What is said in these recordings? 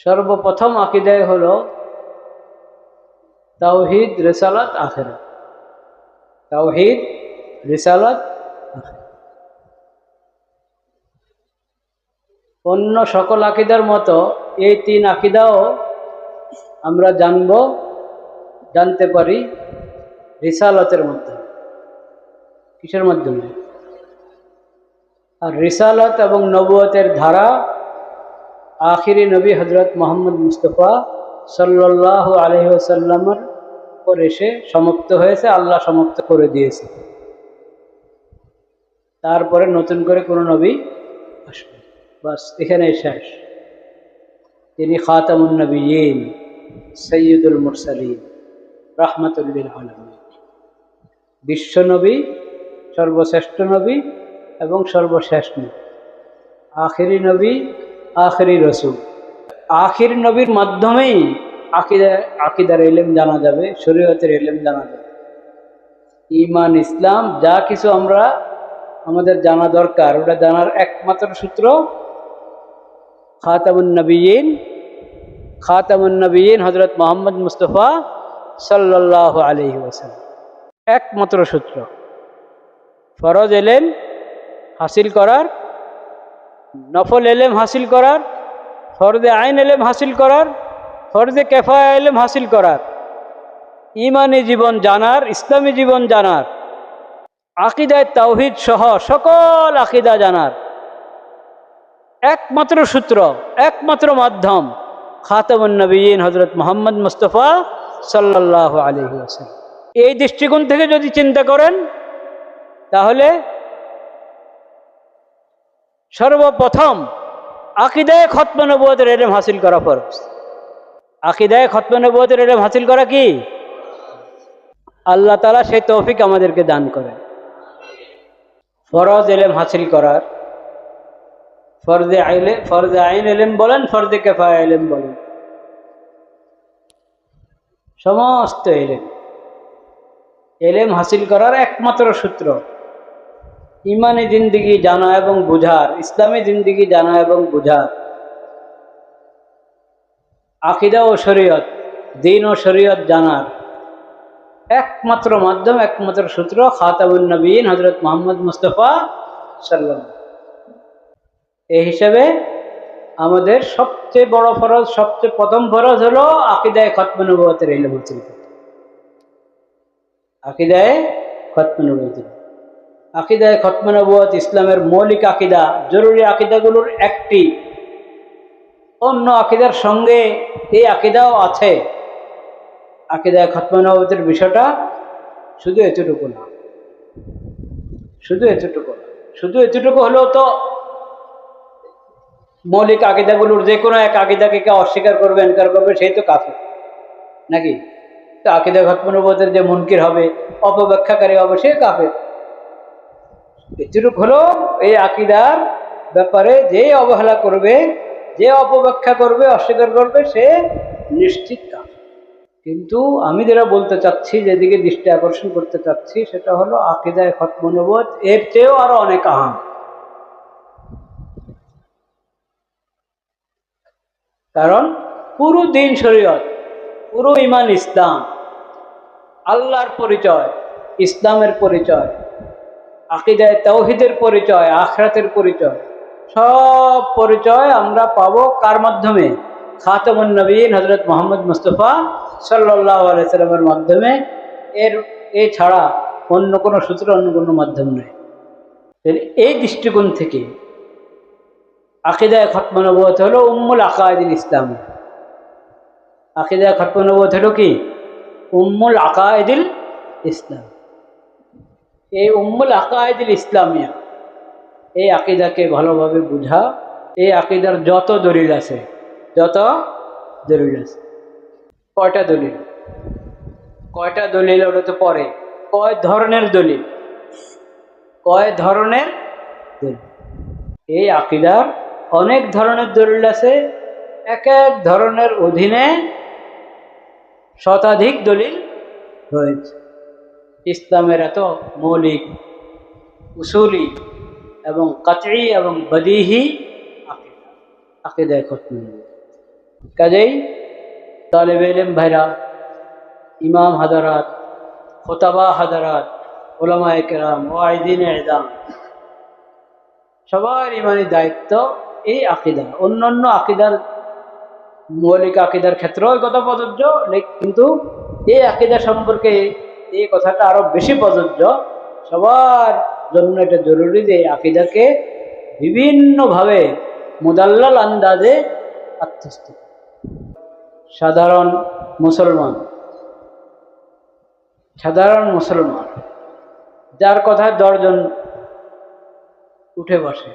সর্বপ্রথম আকীদায় হলো তাওহীদ, রিসালাত, আখিরাত। তাওহীদ, রিসালাত, আখিরাত। অন্য সকল আকীদার মতো এই তিন আকীদাও আমরা জানতে পারি রিসালাতের মাধ্যমে। কিসের মাধ্যমে? আর রিসালাত এবং নবুয়তের ধারা আখিরি নবী হযরত মুহাম্মদ মুস্তাফা সাল্লাল্লাহু আলাইহি ওয়াসাল্লামের পর এসে সমাপ্ত হয়েছে, আল্লাহ সমাপ্ত করে দিয়েছে। তারপরে নতুন করে কোনো নবী আসবে, বাস এখানে শেষ। তিনি খাতামুন নবিয়্যিন, সাইয়্যিদুল মুরসালিন, রাহমাতুল লিল আলামিন, বিশ্ব নবী, সর্বশ্রেষ্ঠ নবী এবং সর্বশেষ নবী, আখিরি নবী, আখিরি রসুল। আখির নবীর মাধ্যমেই আকিদার ইলম জানা যাবে, শরীয়তের ইলম জানা যাবে। ঈমান, ইসলাম যা কিছু আমাদের জানা দরকার, ওটা জানার একমাত্র সূত্র খাতামুন নবিয়্যিন হযরত মুহাম্মদ মুস্তাফা সাল্লাল্লাহু আলাইহি ওয়াসাল্লাম। একমাত্র সূত্র। ফরজ ইলম হাসিল করার, নফল ইলম হাসিল করার, ফরজে আইন ইলম হাসিল করার, ফরজে কিফায়া ইলম হাসিল করার, ঈমানি জীবন জানার, ইসলামী জীবন জানার, আকীদায় তাওহীদ সহ সকল আকীদা জানার একমাত্র সূত্র, একমাত্র মাধ্যম খাতামুন নবিয়্যিন হযরত মুহাম্মদ মুস্তাফা সাল্লাল্লাহু আলাইহি ওয়াসাল্লাম। এই দৃষ্টিকোণ থেকে যদি চিন্তা করেন, তাহলে সর্বপ্রথম আকীদায়ে খতমে নবুয়তের ইলম হাসিল করা ফরজ। আকীদায়ে খতমে নবুয়তের ইলম হাসিল করা কি? আল্লাহ তাআলা সেই তৌফিক আমাদেরকে দান করেন। ফরজ ইলম হাসিল করার, ফরজে আইন ইলম বলেন, ফরজে কিফায়া ইলম বলেন, সমস্ত ইলম হাসিল করার একমাত্র সূত্র ঈমানি জিন্দেগি জানা এবং বুঝার, ইসলামী জিন্দেগি জানা এবং বুঝার, আকীদা ও শরীয়ত, দ্বীন ও শরীয়ত জানার একমাত্র মাধ্যম, একমাত্র সূত্র খাতামুন নবিয়্যিন হযরত মুহাম্মদ মুস্তাফা সাল্লাল্লাহু। এই হিসাবে আমাদের সবচেয়ে বড় ফরজ, সবচেয়ে প্রথম ফরজ হলো আকীদায়ে খতমে নবুয়তের ইলম হাসিল করা। আকীদায়ে খতমে নবুয়ত। আকীদায়ে খতমে নবুয়ত ইসলামের মৌলিক আকীদা, জরুরি আকীদাগুলোর একটি। অন্য আকীদার সঙ্গে এই আকীদাও আছে। আকীদায়ে খতমে নবুয়তের বিষয়টা শুধু এতটুকু না, শুধু এতটুকু হলেও তো মৌলিক আকীদাগুলোর যে কোনো এক আকীদাকে কেউ অস্বীকার করবে, ইনকার করবে, সেই তো কাফের নাকি? তো আকীদায়ে খতমে নবুয়তের যে মুনকির হবে, অপব্যাখ্যাকারী হবে, সে কাফের। এতটুকু হলো এই আকীদার ব্যাপারে যে অবহেলা করবে, যে অপব্যাখ্যা করবে, অস্বীকার করবে, সে নিশ্চিত কাফের। কিন্তু আমি যেটা বলতে চাচ্ছি, যেদিকে দৃষ্টি আকর্ষণ করতে চাচ্ছি, সেটা হলো আকীদায়ে খতমে নবুয়ত এর চেয়েও আরো অনেক আহাম। কারণ পুরো দ্বীন শরীয়ত, পুরো ঈমান ইসলাম, আল্লাহর পরিচয়, ইসলামের পরিচয়, আকীদায়ে তাওহীদের পরিচয়, আখিরাতের পরিচয়, সব পরিচয় আমরা পাবো কার মাধ্যমে? খাতামুন নবিয়্যিন হযরত মুহাম্মদ মুস্তাফা সাল্লাল্লাহু আলাইহি সাল্লামের মাধ্যমে। এই ছাড়া অন্য কোনো সূত্র, অন্য কোনো মাধ্যম নেই। এই দৃষ্টিকোণ থেকে আকীদায়ে খতমে নবুয়ত হলো উম্মুল আকায়েদুল ইসলাম। আকীদায়ে খতমে নবুয়ত হলো কি? উম্মুল আকায়েদুল ইসলাম। এই উম্মুল আকায়েদুল ইসলামিয়া, এই আকীদাকে ভালোভাবে বুঝা। এই আকীদার যত দলিল আছে, কয়টা দলিল ওটা তো পরে। কয় ধরনের দলিল? এই আকীদার অনেক ধরনের দলিল আছে। এক এক ধরনের অধীনে শতাধিক দলিল রয়েছে। ইসলামের এত মৌলিক, উসুলি এবং কাতঈ এবং বদীহি আকীদায়ে খতমে নবুয়ত। কাজেই তালেবে ইলম ভাইরা, ইমাম হাজারাত, খোতাবা হাজারাত, ওলামায়ে কেরাম, ওয়াইদিন এদাম, সবার ইমানি দায়িত্ব এই আকিদা। অন্যান্য আকিদার, মৌলিক আকিদার ক্ষেত্রেও কথা প্রযোজ্য, কিন্তু এই আকিদা সম্পর্কে এই কথাটা আরো বেশি প্রযোজ্য। সবার জন্য এটা জরুরি যে এই আকিদাকে বিভিন্নভাবে মুদাল্লাল আন্দাজে আত্মস্থ। সাধারণ মুসলমান যার কথায় 10 জন উঠে বসে,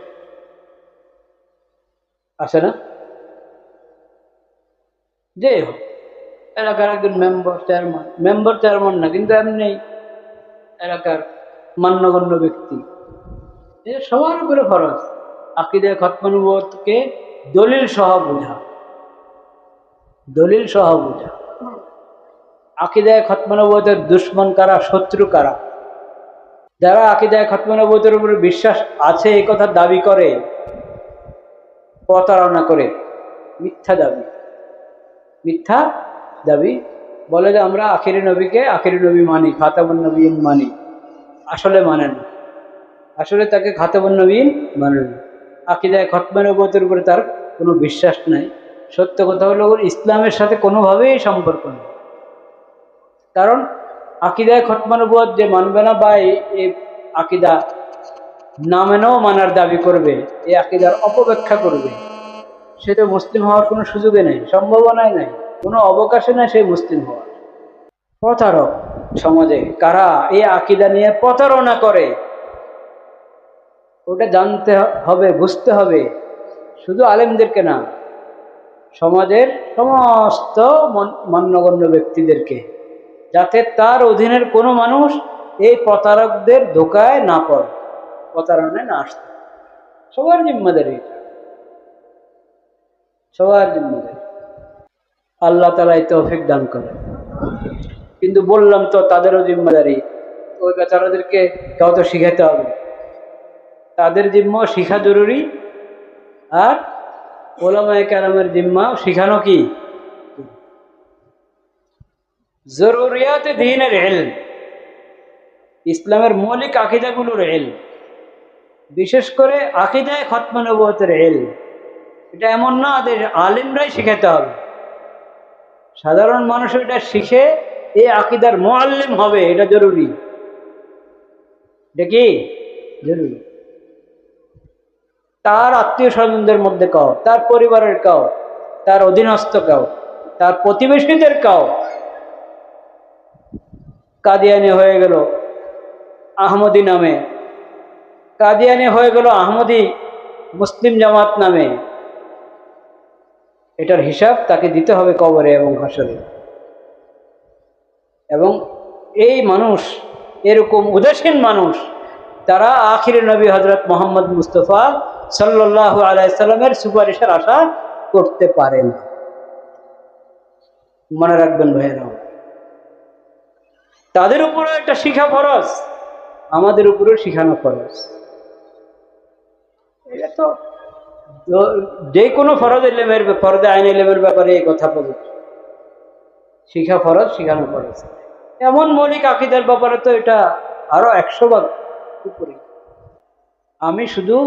আছে না? যে হোক, এলাকার একজন মেম্বার চেয়ারম্যান না, কিন্তু এমনি এলাকার মান্যগণ্য ব্যক্তি, এটা সবার উপরে ফরজ আকীদা খতম নবুয়তকে দলিল সহ বোঝা। আকীদায়ে খতম নবুয়তের দুশমন কারা, শত্রু কারা? যারা আকীদায়ে খতম নবুয়তের উপরে বিশ্বাস আছে এই কথা দাবি করে, প্রতারণা করে, মিথ্যা দাবি বলে যে আমরা আখিরি নবী মানি, খাতামুন নবীন মানি। আসলে মানে না, আসলে তাকে খাতামুন নবীন মানে না। আকীদায়ে খতম নবুয়তের উপরে তার কোনো বিশ্বাস নাই। সত্য কথা হলো ইসলামের সাথে কোনোভাবেই সম্পর্ক নেই। কারণ আকীদায়ে খতম নবুয়ত যে মানবে না বা এই আকীদা না মেনেও মানার দাবি করবে, এই আকীদার অপব্যাখ্যা করবে, সে তো মুসলিম হওয়ার কোনো সুযোগে নেই, সম্ভাবনাই নাই, কোনো অবকাশে নাই সে মুসলিম হওয়ার। প্রতারক সমাজে কারা এই আকীদা নিয়ে প্রতারণা করে, ওটা জানতে হবে, বুঝতে হবে। শুধু আলেমদেরকে না, সমাজের সমস্ত মান্যগণ্য ব্যক্তিদেরকে, যাতে তার অধীনের কোনো মানুষ এই প্রতারকদের ধোকায় না পড়ে, প্রতারণায় না আসতে। সবার জিম্মাদারি, আল্লাহ তাআলাই তৌফিক দান করে। কিন্তু বললাম তো তাদেরও জিম্মাদারি, ওই বেচারাদেরকে কেউ তো শিখাতে হবে, তাদের জিম্মা শিখা জরুরি, আর ওলামায়ে কেরামের জিম্মা শিখানো কি জরুরিয়াতে দ্বীনের ইলম, ইসলামের মৌলিক আকীদাগুলোর ইলম, বিশেষ করে আকীদায়ে খতম নবুয়তের ইলম। এটা এমন না যে আলেমরাই শিখাতে হবে, সাধারণ মানুষ এটা শিখে এই আকীদার মুআল্লিম হবে, এটা জরুরি। এটা কি জরুরি? তার আত্মীয় স্বজনদের মধ্যে কাও, তার পরিবারের কাও, তার অধীনস্থ কাও, তার প্রতিবেশীদের কাও কাদিয়ানি হয়ে গেল আহমদী নামে, কাদিয়ানি হয়ে গেল আহমদী মুসলিম জামাত নামে, এটার হিসাব তাকে দিতে হবে কবরে এবং হাসরে। এবং এই মানুষ, এরকম উদাসীন মানুষ, তারা আখিরি নবী হযরত মুহাম্মদ মুস্তাফা সাল্লাল্লাহু আলাইহি সাল্লামের সুপারিশের আশা করতে পারে না। মনে রাখবেন ভাইয়েরা, তাদের উপরে একটা শিখা ফরজ, আমাদের উপরেও শিখানো ফরজ। এটা তো যে কোনো ফরজে আইন ইলমের ব্যাপারে এই কথা প্রযোজ্য। শিখা ফরজ, শিখানো ফরজ। এমন মৌলিক আকীদার ব্যাপারে তো এটা আরো 100 ভাগ উপরে। আমি শুধু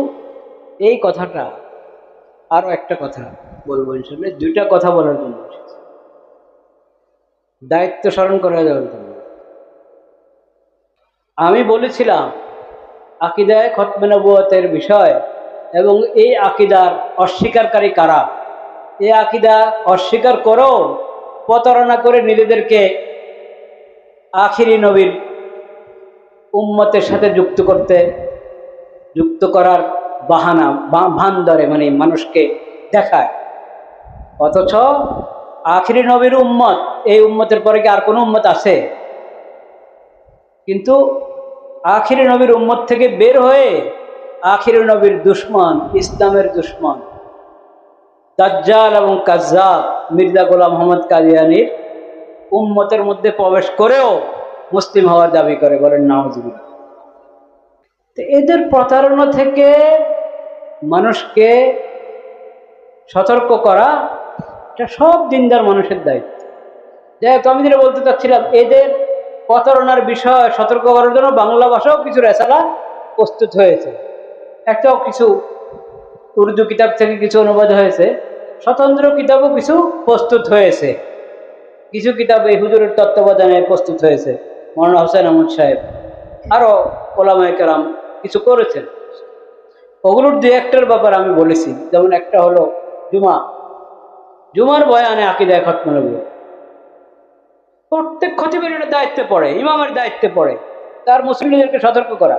এই কথাটা, আরো একটা কথা বলবো ইনশাআল্লাহ, 2টা কথা বলার জন্য, দায়িত্ব স্মরণ করা যাওয়ার জন্য। আমি বলেছিলাম আকীদায়ে খতম নবুয়তের বিষয় এবং এই আকীদার অস্বীকারী কারা। এই আকীদা অস্বীকার করেও প্রতারণা করে নিজেদেরকে আখিরি নবীর উম্মতের সাথে যুক্ত করার বাহানা, ভান ধরে, মানে মানুষকে দেখায়। অথচ আখিরি নবীর উম্মত, এই উম্মতের পরে কি আর কোনো উম্মত আছে? কিন্তু আখিরি নবীর উম্মত থেকে বের হয়ে আখিরি নবীর দুশমন, ইসলামের দুশমন দাজ্জাল এবং কাজ্জাব মির্জা গোলাম মোহাম্মদ কাদিয়ানীর উম্মতের মধ্যে প্রবেশ করেও মুসলিম হওয়ার দাবি করে, বলেন নাউজুবিল্লাহ। তো এদের প্রতারণা থেকে মানুষকে সতর্ক করা এটা সব দিনদার মানুষের দায়িত্ব। যাই হোক, আমি যেটা বলতে চাচ্ছিলাম, এদের প্রতারণার বিষয় সতর্ক করার জন্য বাংলা ভাষাও কিছু রেসালা প্রস্তুত হয়েছে। একটাও কিছু উর্দু কিতাব থেকে কিছু অনুবাদ হয়েছে, স্বতন্ত্র কিতাবও কিছু প্রস্তুত হয়েছে। কিছু কিতাব এই হুজুরের তত্ত্বাবধানে প্রস্তুত হয়েছে, মৌলানা হোসেন আহমদ সাহেব, আরও ওলামায়ে কেরাম কিছু করেছেন। ওগুলোর দু একটার ব্যাপারে আমি বলেছি। যেমন একটা হলো জুমার বয়ানে আকীদায়ে খতম নবুওয়াত। প্রত্যেক খতিবের এটা দায়িত্বে পড়ে, ইমামের দায়িত্বে পড়ে তার মুসল্লিদেরকে সতর্ক করা।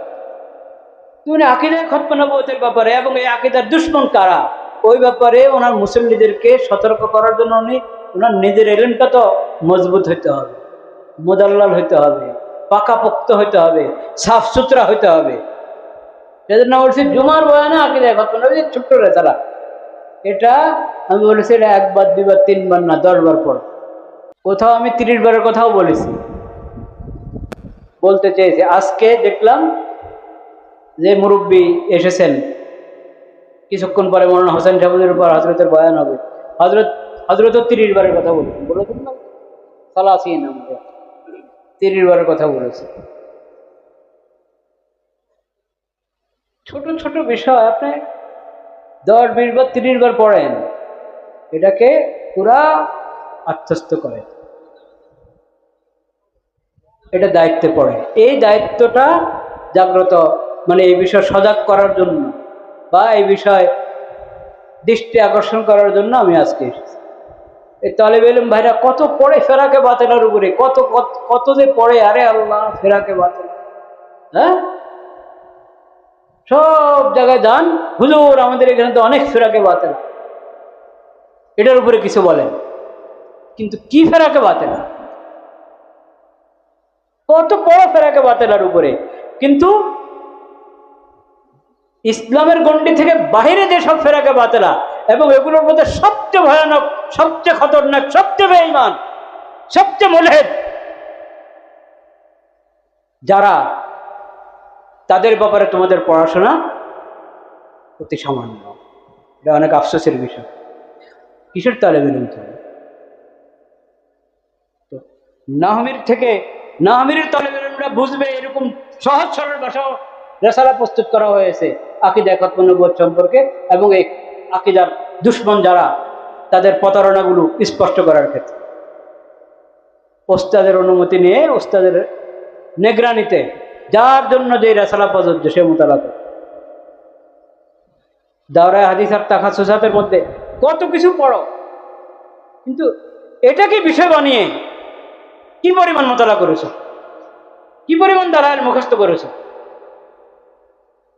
তুমি আকীদায়ে খতম নবুওয়াতের ব্যাপারে এবং এই আকীদার দুশমন কারা, ওই ব্যাপারে ওনার মুসল্লিদেরকে সতর্ক করার জন্য ওনার নিজের এলেমটা তো মজবুত হইতে হবে, মোদাল্লাল হইতে হবে, পাকাপোক্ত হইতে হবে, সাফ সুতরা হইতে হবে। সেজন্য বলছি জুমার বয়ানে আকীদায়ে খতম নবুওয়াত ছোট্ট রেসালা। এটা আমি বলেছি এটা একবার, দুইবার, তিনবার না, 10 বার পড়। কোথাও আমি 30 বারের কথাও বলেছি, বলতে চেয়েছি। আজকে দেখলাম যে মুরব্বী এসেছেন, কিছুক্ষণ পরে মৌলানা হোসেন সাহেবের উপর হজরতের বয়ান হবে। হজরতও 30 বারের কথা বলেছেন না, সালাসিন আমাদের 30 বারের কথা বলেছে। ছোট ছোট বিষয় আপনি 10, 20 বার, 30 বার পড়েন, এটাকে পুরা আত্মস্থ করে, এটা দায়িত্বে পড়ে। এই দায়িত্বটা জাগ্রত, মানে এই বিষয় সজাগ করার জন্য বা এই বিষয় দৃষ্টি আকর্ষণ করার জন্য আমি আজকে এসেছি। এই তালেব ইলম ভাইরা কত পড়ে ফেরাকে বাতিলের উপরে, কত কত যে পড়ে, আরে আল্লাহ, ফেরাকে বাতিল। হ্যাঁ, সব জায়গায় যান, হুজুর আমাদের এখানে তো অনেক ফেরাকে বাতিল, এটার উপরে কিছু বলেন, কিন্তু কি ফেরাকে বাতিল, কত বড় ফেরাকে বাতিলের উপরে। কিন্তু ইসলামের গণ্ডি থেকে বাহিরে যেসব ফেরাকে বাতিলা, এবং এগুলোর মধ্যে সবচেয়ে ভয়ানক, সবচেয়ে খতরনাক, সবচেয়ে বেঈমান, সবচেয়ে মুলহিদ যারা, তাদের ব্যাপারে তোমাদের পড়াশোনা অতি সামান্য। এটা অনেক আফসোসের বিষয়। কিসের তালেব ইলম তুমি? তো নাহমির তালেব ইলমরা বুঝবে, এরকম সহজ সরল ভাষাও রেসালা প্রস্তুত করা হয়েছে আকীদায়ে খতম নবুওয়াত সম্পর্কে, এবং এই আকীদার দুশমন যারা, তাদের প্রতারণাগুলো স্পষ্ট করার ক্ষেত্রে ওস্তাদের অনুমতি নিয়ে, ওস্তাদের নিগরানিতে, যার জন্য যে রেসালা প্রযোজ্য সে মোতালা করে। দাওরায়ে হাদিস আর তাখাসুসাতের মধ্যে কত কিছু পড়ো, কিন্তু এটাকে বিষয় বানিয়ে কি পরিমাণ মোতালা করেছো, কি পরিমাণ দালায়েল মুখস্থ করেছো,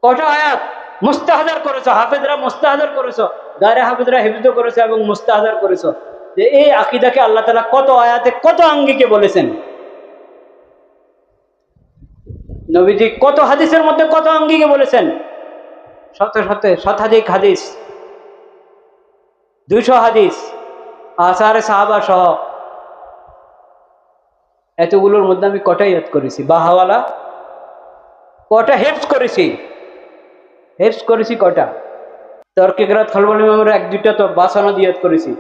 কটা আয়াত মুস্তাহাজার করেছো, হাফেজরা মুস্তাহাজার করেছো, গায়রে হাফেজরা হিফজ করেছো এবং মুস্তাহাজার করেছো, যে এই আকীদাকে আল্লাহ তাআলা কত আয়াতে কত আঙ্গিকে বলেছেন, নবীজি কত হাদিসের মধ্যে কত আঙ্গিকে বলেছেন, শতাধিক হাদিস, 200 হাদিস, আসারে সাহাবা সহ এতগুলোর মধ্যে আমি কটা ইয়াদ করেছি, বাহাওয়ালা কটা হেফজ করেছি কটা, তর্কে কেরাত খলবুল ইমামের 1-2টা তো বাসানো দিয়াত করেছি,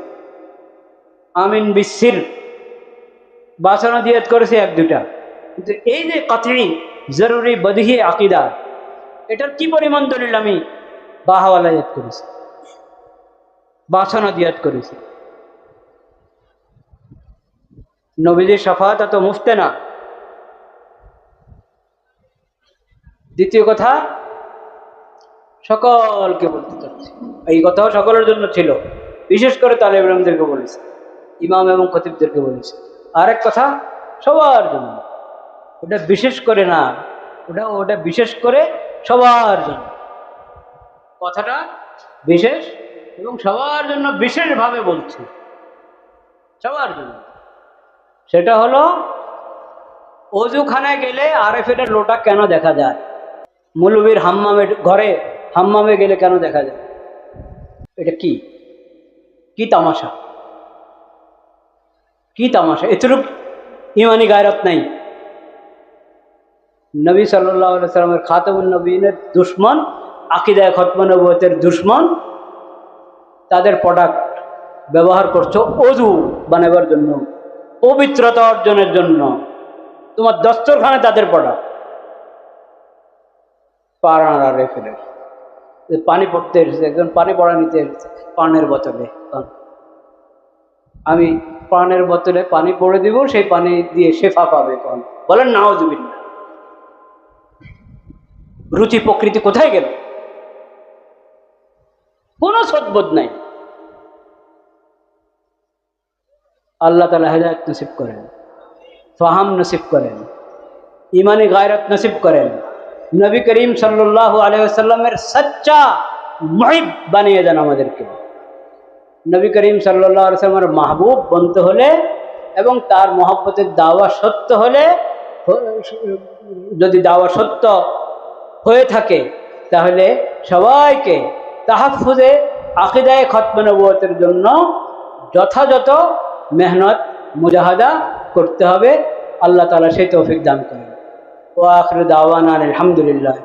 আমিন বিসির বাসানো দিয়াত করেছি 1-2টা। কিন্তু এই যে কাতঈ জরুরি বদহি আকীদা, এটার কি পরিমাণ দলিল আমি বাহাওয়ালা ইয়াদ করেছি, বাসানো দিয়াত করেছি। নবীজির শাফাআত এত মুফতে না। দ্বিতীয় কথা, সকলকে বলতে চাচ্ছি, এই কথাও সকলের জন্য ছিল, বিশেষ করে তালেব ইলমদেরকে বলেছে, ইমাম এবং খতিবদেরকে বলেছে। আরেক কথা, সবার জন্য, ওটা বিশেষ করে না, ওটা বিশেষ করে সবার জন্য, কথাটা বিশেষ এবং সবার জন্য বিশেষভাবে বলছি, সবার জন্য। সেটা হলো, অজুখানায় গেলে আরএফের লোটা কেন দেখা যায়, মৌলবীর হাম্মামে গেলে কেন দেখা যায়, এটা কি তামাশা, কি তামাশা, এতটুক ইমানি গায়রত নাই। নবী সাল্লাল্লাহু আলাইহি সাল্লামের খাতামুন নবীনের দুশমন, আকীদায়ে খতম নবুওয়াতের দুশমন, তাদের প্রোডাক্ট ব্যবহার করছো অজু বানাবার জন্য, পবিত্রতা অর্জনের জন্য, তোমার দস্তরখানে তাদের পড়া পাড়া রেখে পানি পড়তে এসেছে, একজন পানি পড়া নিতে এসেছে পানের বোতলে, আমি পানের বোতলে পানি পড়ে দিব, সেই পানি দিয়ে শেফা পাবে কোন? বলেন নাউজুবিল্লাহ। রুচি প্রকৃতি কোথায় গেল? কোনো সদ্বোধ নাই। আল্লাহ তাআলা হেদায়েত নসিব করেন, ফাহাম নসিব করেন, ইমানি গায়রত নসিব করেন, নবী করিম সাল্লাল্লাহু আলাইহি ওয়াসাল্লামের সচ্চা মুহিব বানিয়ে দেন আমাদেরকে। নবী করিম সাল্লাল্লাহু আলাইহি ওয়াসাল্লামের মাহবুব বনতে হলে এবং তার মহব্বতের দাওয়া সত্য হলে, যদি দাওয়া সত্য হয়ে থাকে তাহলে সবাইকে তাহাফুজে আকীদায়ে খতমে নবুয়তের জন্য যথাযথ মেহনত মুজাহাদা করতে হবে। আল্লাহ তাআলা সেই তৌফিক দান করেন। ওয়া আখিরু দাওয়ানা আলহামদুলিল্লাহ।